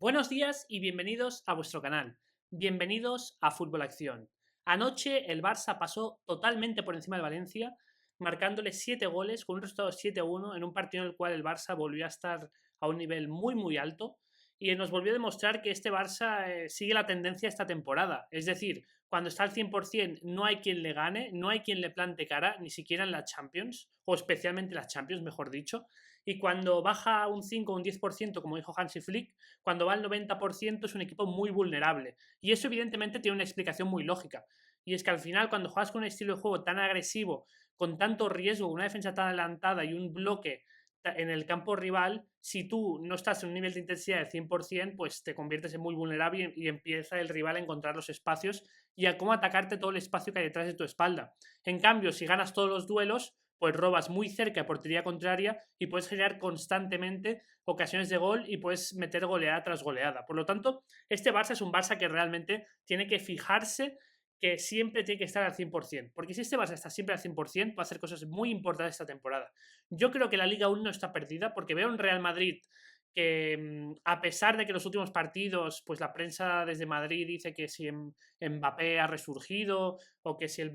Buenos días y bienvenidos a vuestro canal. Bienvenidos a Fútbol Acción. Anoche el Barça pasó totalmente por encima del Valencia, marcándole 7 goles con un resultado 7-1 en un partido en el cual el Barça volvió a estar a un nivel muy alto y nos volvió a demostrar que este Barça sigue la tendencia esta temporada. Es decir, cuando está al 100% no hay quien le gane, no hay quien le plante cara, ni siquiera en la Champions, o especialmente las Champions, mejor dicho. Y cuando baja un 5 o un 10%, como dijo Hansi Flick, cuando va al 90% es un equipo muy vulnerable. Y eso evidentemente tiene una explicación muy lógica. Y es que al final cuando juegas con un estilo de juego tan agresivo, con tanto riesgo, una defensa tan adelantada y un bloque en el campo rival, si tú no estás en un nivel de intensidad del 100%, pues te conviertes en muy vulnerable y empieza el rival a encontrar los espacios y a cómo atacarte todo el espacio que hay detrás de tu espalda. En cambio, si ganas todos los duelos, pues robas muy cerca de portería contraria y puedes generar constantemente ocasiones de gol y puedes meter goleada tras goleada. Por lo tanto, este Barça es un Barça que realmente tiene que fijarse que siempre tiene que estar al 100%, porque si este Barça está siempre al 100%, va a hacer cosas muy importantes esta temporada. Yo creo que la Liga aún no está perdida, porque veo un Real Madrid que a pesar de que los últimos partidos, pues la prensa desde Madrid dice que si Mbappé ha resurgido o que si el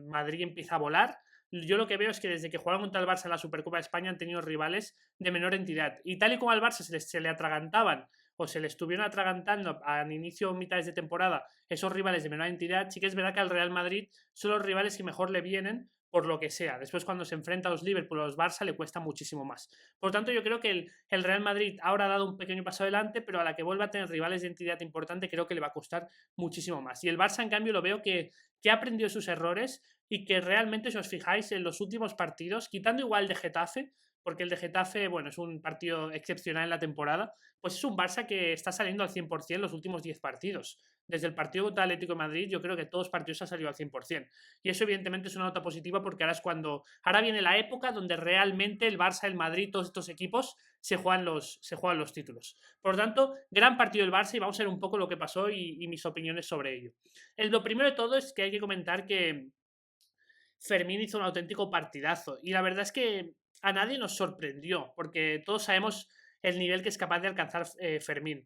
Madrid empieza a volar, yo lo que veo es que desde que jugaron contra el Barça en la Supercopa de España han tenido rivales de menor entidad. Y tal y como al Barça se le atragantaban o se le estuvieron atragantando al inicio o mitades de temporada esos rivales de menor entidad, sí que es verdad que al Real Madrid son los rivales que mejor le vienen por lo que sea. Después cuando se enfrenta a los Liverpool o a los Barça le cuesta muchísimo más. Por lo tanto, yo creo que el Real Madrid ahora ha dado un pequeño paso adelante, pero a la que vuelva a tener rivales de entidad importante creo que le va a costar muchísimo más. Y el Barça, en cambio, lo veo que ha aprendido sus errores y que realmente, si os fijáis en los últimos partidos, quitando igual de Getafe, porque el de Getafe, bueno, es un partido excepcional en la temporada, pues es un Barça que está saliendo al 100% los últimos 10 partidos. Desde el partido contra el Atlético de Madrid, yo creo que todos los partidos han salido al 100%. Y eso, evidentemente, es una nota positiva porque ahora es cuando. Ahora viene la época donde realmente el Barça, el Madrid, todos estos equipos se juegan los títulos. Por lo tanto, gran partido del Barça y vamos a ver un poco lo que pasó y mis opiniones sobre ello. Lo primero de todo es que hay que comentar que Fermín hizo un auténtico partidazo. Y la verdad es que a nadie nos sorprendió, porque todos sabemos el nivel que es capaz de alcanzar Fermín.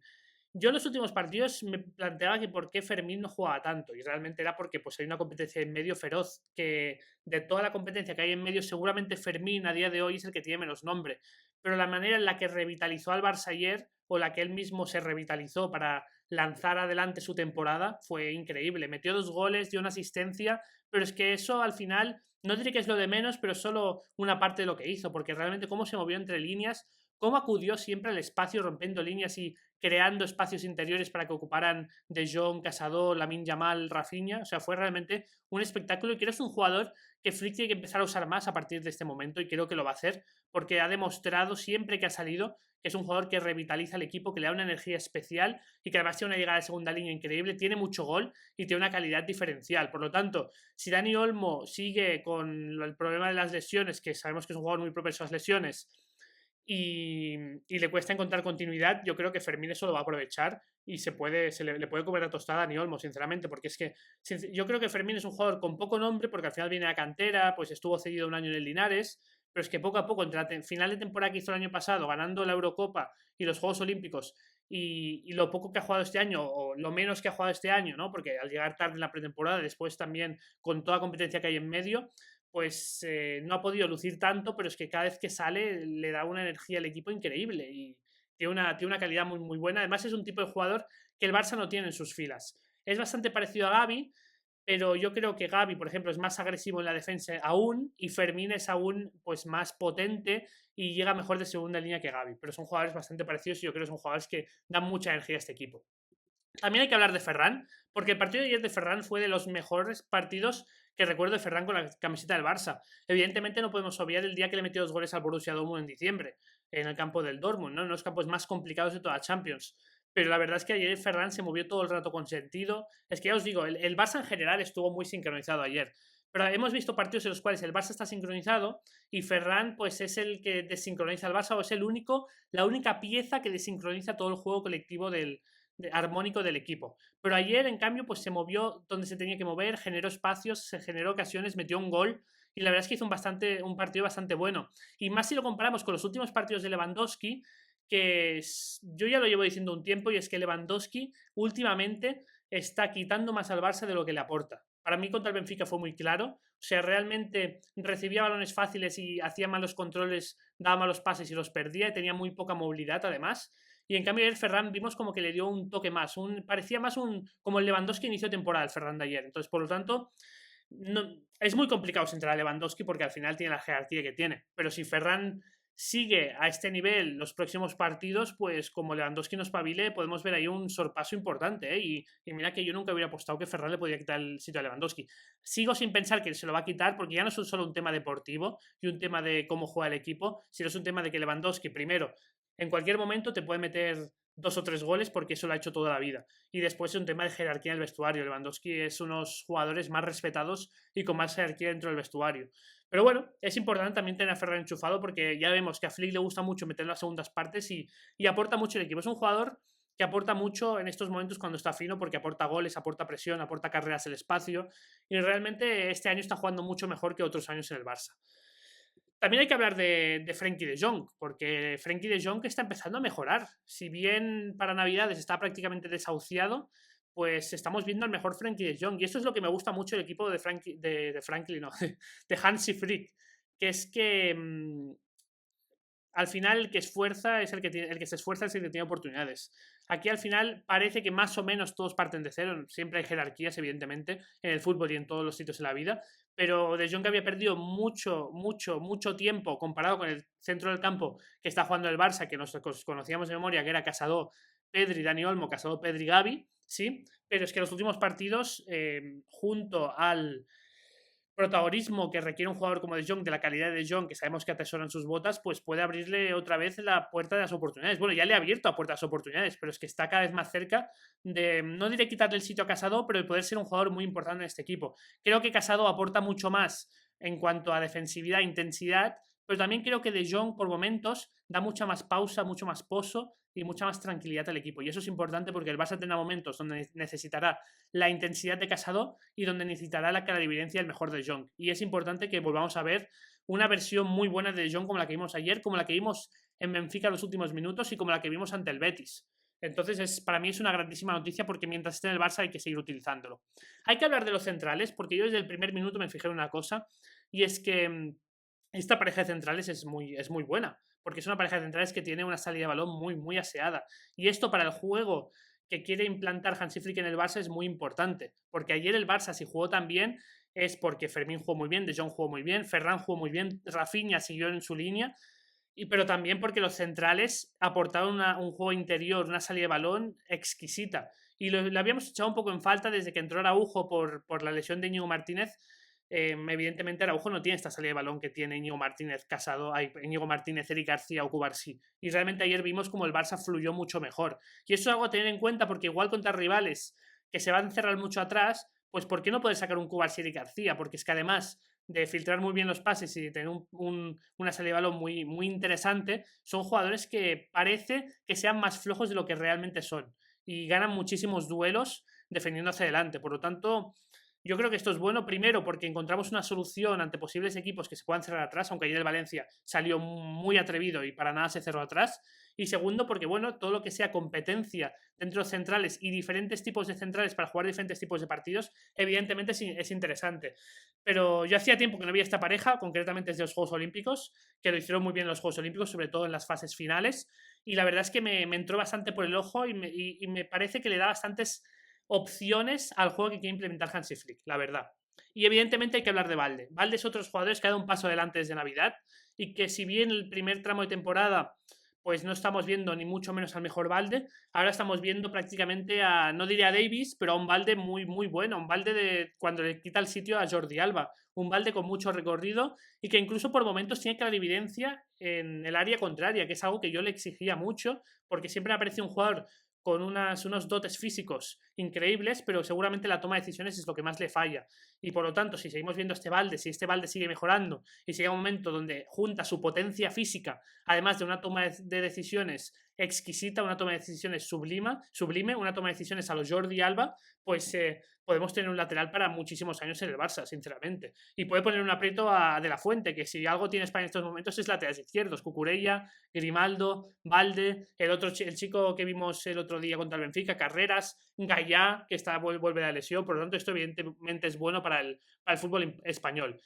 Yo en los últimos partidos me planteaba que por qué Fermín no jugaba tanto, y realmente era porque pues, hay una competencia en medio feroz, que de toda la competencia que hay en medio, seguramente Fermín a día de hoy es el que tiene menos nombre. Pero la manera en la que revitalizó al Barça ayer, o la que él mismo se revitalizó para lanzar adelante su temporada, fue increíble. Metió 2 goles, dio una asistencia, pero es que eso al final no diré que es lo de menos, pero es solo una parte de lo que hizo, porque realmente cómo se movió entre líneas, cómo acudió siempre al espacio rompiendo líneas y creando espacios interiores para que ocuparan De Jong, Casado, Lamine Yamal, Rafinha. O sea, fue realmente un espectáculo y creo que es un jugador que Flick tiene que empezar a usar más a partir de este momento y creo que lo va a hacer porque ha demostrado siempre que ha salido que es un jugador que revitaliza el equipo, que le da una energía especial y que además tiene una llegada de segunda línea increíble, tiene mucho gol y tiene una calidad diferencial. Por lo tanto, si Dani Olmo sigue con el problema de las lesiones, que sabemos que es un jugador muy propenso a las lesiones, y le cuesta encontrar continuidad, yo creo que Fermín eso lo va a aprovechar y le puede comer la tostada a Dani Olmo, sinceramente, porque es que yo creo que Fermín es un jugador con poco nombre, porque al final viene a cantera, pues estuvo cedido un año en el Linares, pero es que poco a poco, entre la final de temporada que hizo el año pasado, ganando la Eurocopa y los Juegos Olímpicos, y lo poco que ha jugado este año, o lo menos que ha jugado este año, ¿no? Porque al llegar tarde en la pretemporada, después también con toda la competencia que hay en medio, pues no ha podido lucir tanto, pero es que cada vez que sale le da una energía al equipo increíble y tiene una calidad muy buena. Además es un tipo de jugador que el Barça no tiene en sus filas. Es bastante parecido a Gavi, pero yo creo que Gavi, por ejemplo, es más agresivo en la defensa aún y Fermín es aún pues, más potente y llega mejor de segunda línea que Gavi. Pero son jugadores bastante parecidos y yo creo que son jugadores que dan mucha energía a este equipo. También hay que hablar de Ferran, porque el partido de ayer de Ferran fue de los mejores partidos que recuerdo de Ferran con la camiseta del Barça. Evidentemente no podemos obviar el día que le metió 2 goles al Borussia Dortmund en diciembre, en el campo del Dortmund, ¿no? En los campos más complicados de toda la Champions. Pero la verdad es que ayer Ferran se movió todo el rato con sentido. Es que ya os digo, el Barça en general estuvo muy sincronizado ayer. Pero hemos visto partidos en los cuales el Barça está sincronizado y Ferran pues es el que desincroniza al Barça o es la única pieza que desincroniza todo el juego colectivo armónico del equipo. Pero ayer, en cambio, pues se movió donde se tenía que mover, generó espacios, se generó ocasiones, metió un gol y la verdad es que hizo un partido bastante bueno. Y más si lo comparamos con los últimos partidos de Lewandowski, que yo ya lo llevo diciendo un tiempo, y es que Lewandowski últimamente está quitando más al Barça de lo que le aporta. Para mí contra el Benfica fue muy claro. O sea, realmente recibía balones fáciles y hacía malos controles, daba malos pases y los perdía, y tenía muy poca movilidad además. Y en cambio el Ferran vimos como que le dio un toque más, parecía más como el Lewandowski inicio de temporada, el Ferran de ayer. Entonces, por lo tanto, no, es muy complicado centrar a Lewandowski porque al final tiene la jerarquía que tiene. Pero si Ferran sigue a este nivel los próximos partidos, pues como Lewandowski nos pavile, podemos ver ahí un sorpaso importante, ¿eh? Y mira que yo nunca hubiera apostado que Ferran le podía quitar el sitio a Lewandowski. Sigo sin pensar que se lo va a quitar, porque ya no es solo un tema deportivo y un tema de cómo juega el equipo, sino es un tema de que Lewandowski, primero, en cualquier momento te puede meter 2 o 3 goles, porque eso lo ha hecho toda la vida. Y después es un tema de jerarquía en el vestuario. Lewandowski es unos jugadores más respetados y con más jerarquía dentro del vestuario. Pero bueno, es importante también tener a Ferran enchufado, porque ya vemos que a Flick le gusta mucho meter las segundas partes y aporta mucho el equipo. Es un jugador que aporta mucho en estos momentos cuando está fino, porque aporta goles, aporta presión, aporta carreras el espacio, y realmente este año está jugando mucho mejor que otros años en el Barça. También hay que hablar de Frenkie de Jong, porque Frenkie de Jong está empezando a mejorar. Si bien para Navidades está prácticamente desahuciado, pues estamos viendo al mejor Frenkie de Jong. Y esto es lo que me gusta mucho del equipo de Franklin, no, de Hansi Flick, que es que al final el que esfuerza es el que se esfuerza es el que tiene oportunidades. Aquí al final parece que más o menos todos parten de cero. Siempre hay jerarquías, evidentemente, en el fútbol y en todos los sitios de la vida, pero De Jong había perdido mucho tiempo comparado con el centro del campo que está jugando el Barça, que nos conocíamos de memoria, que era Casado, Pedri, Dani Olmo, Casado, Pedri, Gavi, ¿sí? Pero es que los últimos partidos, junto al protagonismo que requiere un jugador como De Jong, de la calidad de De Jong, que sabemos que atesoran sus botas, pues puede abrirle otra vez la puerta de las oportunidades. Bueno, ya le ha abierto a puertas de oportunidades, pero es que está cada vez más cerca de, no diré quitarle el sitio a Casado, pero de poder ser un jugador muy importante en este equipo. Creo que Casado aporta mucho más en cuanto a defensividad e intensidad, pero también creo que De Jong por momentos da mucha más pausa, mucho más pozo y mucha más tranquilidad al equipo. Y eso es importante, porque el Barça tendrá momentos donde necesitará la intensidad de Casado y donde necesitará la clarividencia del mejor De Jong. Y es importante que volvamos a ver una versión muy buena de De Jong, como la que vimos ayer, como la que vimos en Benfica en los últimos minutos y como la que vimos ante el Betis. Entonces, para mí es una grandísima noticia, porque mientras esté en el Barça hay que seguir utilizándolo. Hay que hablar de los centrales, porque yo desde el primer minuto me fijé en una cosa, y es que esta pareja de centrales es muy buena, porque es una pareja de centrales que tiene una salida de balón muy aseada. Y esto para el juego que quiere implantar Hansi Flick en el Barça es muy importante, porque ayer el Barça, si jugó tan bien, es porque Fermín jugó muy bien, De Jong jugó muy bien, Ferran jugó muy bien, Rafinha siguió en su línea, pero también porque los centrales aportaron un juego interior, una salida de balón exquisita. Y lo habíamos echado un poco en falta desde que entró Araujo por la lesión de Íñigo Martínez. Evidentemente Araujo no tiene esta salida de balón que tiene Íñigo Martínez, Íñigo Martínez, Eric García o Cubarsí. Y realmente ayer vimos como el Barça fluyó mucho mejor. Y eso es algo a tener en cuenta, porque igual contra rivales que se van a encerrar mucho atrás, pues ¿por qué no poder sacar un Cubarsí, Eric García? Porque es que además de filtrar muy bien los pases y de tener una salida de balón muy interesante, son jugadores que parece que sean más flojos de lo que realmente son. Y ganan muchísimos duelos defendiendo hacia adelante. Por lo tanto, yo creo que esto es bueno, primero porque encontramos una solución ante posibles equipos que se puedan cerrar atrás, aunque ayer el Valencia salió muy atrevido y para nada se cerró atrás. Y segundo, porque bueno, todo lo que sea competencia dentro de los centrales y diferentes tipos de centrales para jugar diferentes tipos de partidos, evidentemente es interesante. Pero yo hacía tiempo que no veía esta pareja, concretamente desde los Juegos Olímpicos, que lo hicieron muy bien en los Juegos Olímpicos, sobre todo en las fases finales. Y la verdad es que me entró bastante por el ojo y me parece que le da bastantes opciones al juego que quiere implementar Hansi Flick, la verdad. Y evidentemente hay que hablar de Valde. Valde es otro jugador que ha dado un paso adelante desde Navidad, y que si bien el primer tramo de temporada pues no estamos viendo ni mucho menos al mejor Valde, ahora estamos viendo prácticamente no diría a Davis, pero a un Valde muy bueno, un Valde de cuando le quita el sitio a Jordi Alba, un Valde con mucho recorrido y que incluso por momentos tiene clarividencia en el área contraria, que es algo que yo le exigía mucho, porque siempre me parece un jugador con unos dotes físicos increíbles, pero seguramente la toma de decisiones es lo que más le falla. Y por lo tanto, si seguimos viendo este Valde, si este Valde sigue mejorando y llega un momento donde junta su potencia física, además de una toma de decisiones exquisita, una toma de decisiones sublime, una toma de decisiones a los Jordi Alba, pues podemos tener un lateral para muchísimos años en el Barça, sinceramente. Y puede poner un aprieto a De La Fuente, que si algo tiene España en estos momentos es laterales izquierdos, Cucurella, Grimaldo, Valde, el chico que vimos el otro día contra el Benfica, Carreras, Gallá, que vuelve de la lesión, por lo tanto esto evidentemente es bueno para el fútbol español.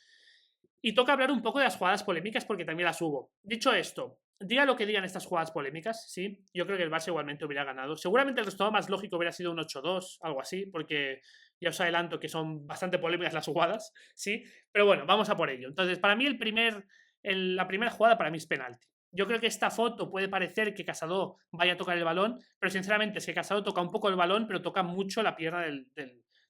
Y toca hablar un poco de las jugadas polémicas porque también las hubo. Dicho esto, diga lo que digan estas jugadas polémicas, sí, yo creo que el Barça igualmente hubiera ganado. Seguramente el resultado más lógico hubiera sido un 8-2, algo así, porque ya os adelanto que son bastante polémicas las jugadas, sí, pero bueno, vamos a por ello. Entonces, para mí la primera jugada para mí es penalti. Yo creo que esta foto puede parecer que Casado vaya a tocar el balón, pero sinceramente es que Casado toca un poco el balón, pero toca mucho la pierna del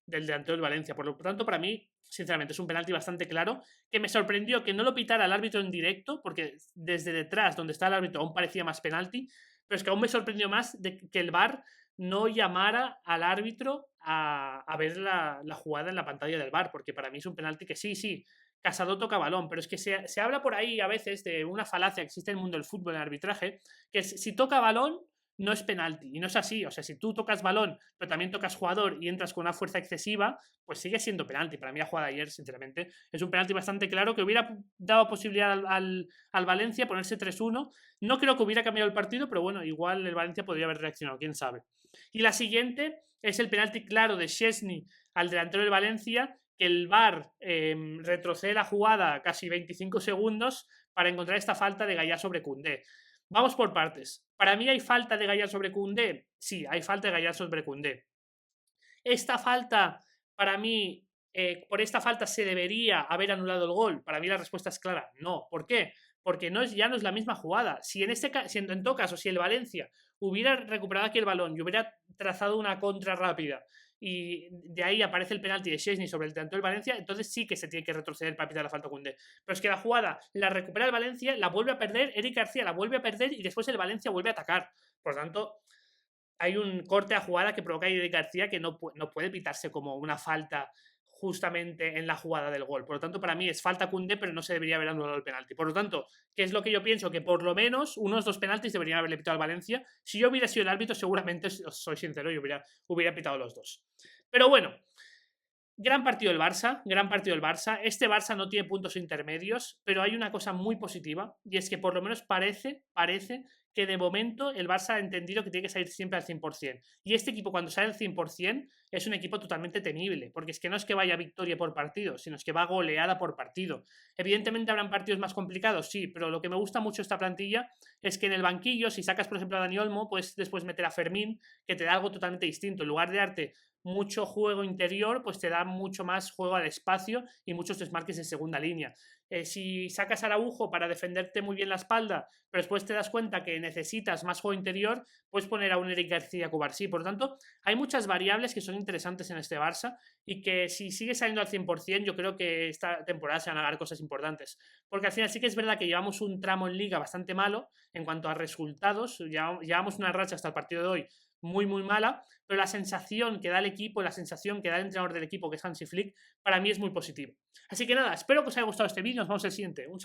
delantero del Valencia. Por lo tanto, para mí, sinceramente, es un penalti bastante claro, que me sorprendió que no lo pitara el árbitro en directo, porque desde detrás, donde está el árbitro, aún parecía más penalti, pero es que aún me sorprendió más que el VAR no llamara al árbitro a ver la jugada en la pantalla del VAR, porque para mí es un penalti que sí, Casado toca balón, pero es que se habla por ahí a veces de una falacia que existe en el mundo del fútbol, en el arbitraje, que es, si toca balón, no es penalti. Y no es así. O sea, si tú tocas balón, pero también tocas jugador y entras con una fuerza excesiva, pues sigue siendo penalti. Para mí la jugada de ayer, sinceramente, es un penalti bastante claro que hubiera dado posibilidad al Valencia ponerse 3-1. No creo que hubiera cambiado el partido, pero bueno, igual el Valencia podría haber reaccionado, quién sabe. Y la siguiente es el penalti claro de Szczęsny al delantero del Valencia, que el VAR retrocede la jugada casi 25 segundos para encontrar esta falta de Gallá sobre Koundé. Vamos por partes. ¿Para mí hay falta de Gallá sobre Koundé? Sí, hay falta de Gallá sobre Koundé. Esta falta, para mí, por esta falta se debería haber anulado el gol. Para mí la respuesta es clara, no. ¿Por qué? Porque ya no es la misma jugada. Si en todo caso, si el Valencia hubiera recuperado aquí el balón y hubiera trazado una contra rápida y de ahí aparece el penalti de Szczęsny sobre el delantero del Valencia, entonces sí que se tiene que retroceder para pitar la falta a Koundé. Pero es que la jugada la recupera el Valencia, la vuelve a perder, Eric García la vuelve a perder y después el Valencia vuelve a atacar. Por lo tanto, hay un corte a jugada que provoca a Eric García que no puede pitarse como una falta justamente en la jugada del gol. Por lo tanto, para mí es falta Koundé, pero no se debería haber anulado el penalti. Por lo tanto, ¿qué es lo que yo pienso? Que por lo menos unos 2 penaltis deberían haberle pitado al Valencia. Si yo hubiera sido el árbitro, seguramente, os soy sincero, yo hubiera pitado los 2. Pero bueno, gran partido del Barça, gran partido del Barça. Este Barça no tiene puntos intermedios, pero hay una cosa muy positiva, y es que por lo menos parece que de momento el Barça ha entendido que tiene que salir siempre al 100%. Y este equipo, cuando sale al 100%, es un equipo totalmente temible, porque es que no es que vaya victoria por partido, sino es que va goleada por partido. Evidentemente habrán partidos más complicados, sí, pero lo que me gusta mucho de esta plantilla es que en el banquillo, si sacas por ejemplo a Dani Olmo, puedes después meter a Fermín, que te da algo totalmente distinto. En lugar de darte mucho juego interior, pues te da mucho más juego al espacio y muchos desmarques en segunda línea. Si sacas a Araujo para defenderte muy bien la espalda, pero después te das cuenta que necesitas más juego interior, puedes poner a un Eric García Cubarsí. Por lo tanto, hay muchas variables que son interesantes en este Barça y que si sigue saliendo al 100%, yo creo que esta temporada se van a dar cosas importantes. Porque al final sí que es verdad que llevamos un tramo en Liga bastante malo en cuanto a resultados. Llevamos una racha hasta el partido de hoy muy mala, pero la sensación que da el equipo, la sensación que da el entrenador del equipo, que es Hansi Flick, para mí es muy positiva. Así que nada, espero que os haya gustado este vídeo, nos vemos en el siguiente. Un saludo.